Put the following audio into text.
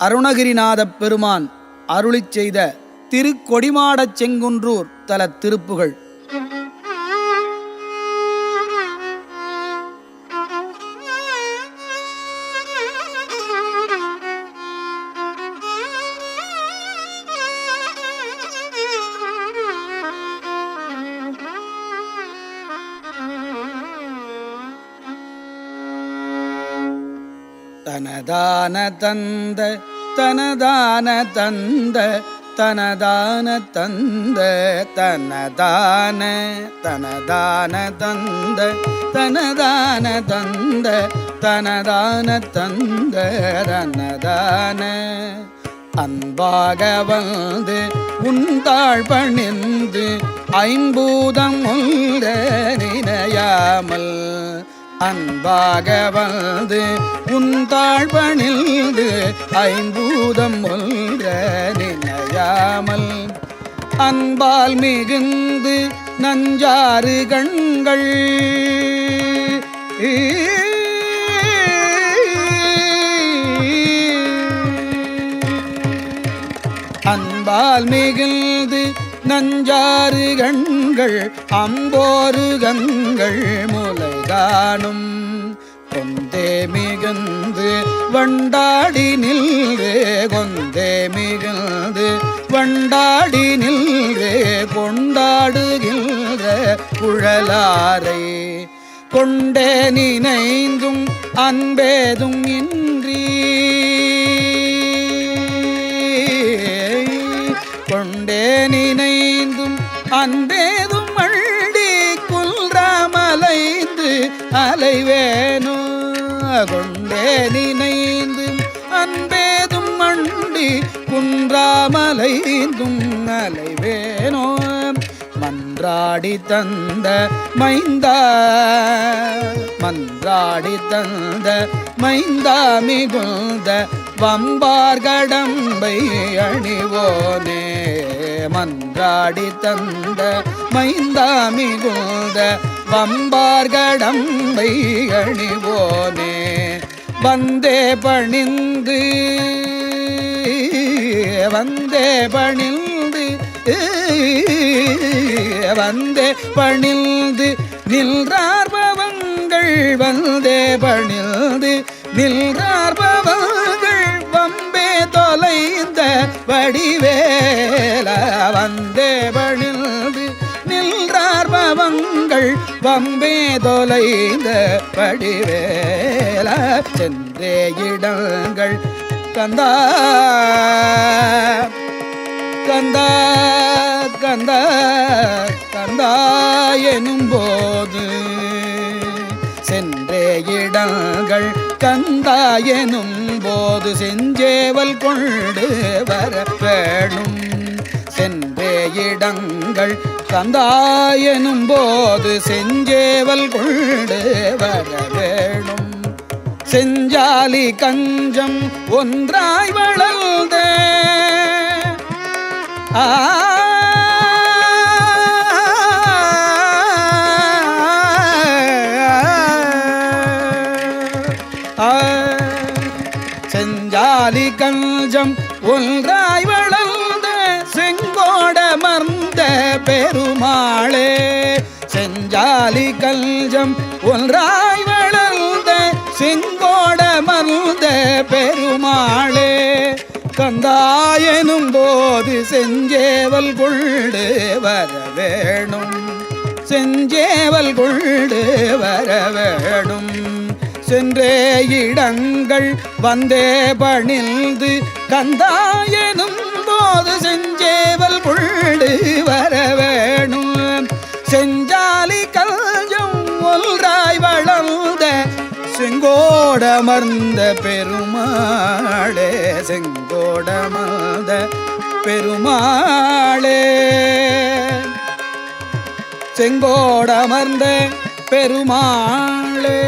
அருணகிரிநாதப் பெருமான் அருளிச் செய்த திருக்கொடிமாடச் செங்குன்றூர் தல திருப்புகழ். தனதான தந்த தனதான தந்த தனதான தந்த தனதான தனதான தந்த தனதான தந்த தனதான தந்த தனதான அன்பாக வந்து உந்தாள் பணிந்து ஐம்பூதம் உள்ள நினையாமல் அன்பாக வந்து உந்தாள் பணிந்து ஐம்பூதம் ஒன்ற நினையாமல் அன்பால் மிகுந்து நஞ்சாறு கண்கள் அன்பால் மிகுந்து நஞ்சாறு கண்கள் அம்போரு கண்கள் முலைதானும் கொந்தே மிகுந்து வண்டாடி நில்வே கொந்தே மிகுந்து வண்டாடி நில்வே கொண்டாடுகின்ற குழலாரை கொண்டே நினைந்தும் அன்பேதும் இன்றி கொண்டே நினைந்தும் அன்பேதும் அள்ளி குல்றாமலைந்து அலைவேனோ கொண்டே நினைந்து அன்பேதும் அண்டி குன்றாமலைந்தும் அலைவேனோ மன்றாடி தந்த மைந்தா மன்றாடி தந்த மைந்தா மிகுந்த வம்பார் கடம்பை அணிவோனே மன்றாடி தந்த மைந்தா மிகுந்த வம்பார் கடம்பை அணிவோனே வந்தே பணிந்து வந்தே பணிந்து வந்தே பணிந்து நின்றார்பவங்கள் வந்தே பணிந்து நின்றார்பவங்கள் வம்பே தொலைந்த வடிவேல வந்தே பணிந்து நின்றார்பவங்கள் வம்பே தொலைந்த வடிவேல சென்றே இடங்கள் கந்தா கந்தா கந்தா கந்தா எனும் போது சென்றே இடங்கள் கந்தா எனும் போது செஞ்சேவல் கொண்டு வர வேணும் சென்றே இடங்கள் கந்தா எனும் போது செஞ்சேவல் கொண்டு வர வேணும் செஞ்சாலி கஞ்சம் ஒன்றாய் வளர்ந்த செஞ்சாலி கஞ்சம் ஒன்றாய் வளர்ந்த செங்கோடமர்ந்த பெருமாளே செஞ்சாலி கஞ்சம் ஒன்றாய் வளர்ந்த செங்கோடமர்ந்த பெருமாளே கந்தாயனும் போது செஞ்சேவல் கொண்டு வர வேணும் செஞ்சேவல் கொண்டு வர வேணும் சென்றே இடங்கள் வந்தே பணிந்து கந்தாயனும் போது செஞ்சேவல் கொண்டு வர வேணும் செஞ்சாலி கல்ஜம் ஒல்றாய் வளர்ந்த செங்கோடமர்ந்த பெருமாளே செங்கோடமர்ந்த பெருமாளே செங்கோடமர்ந்த பெருமாளே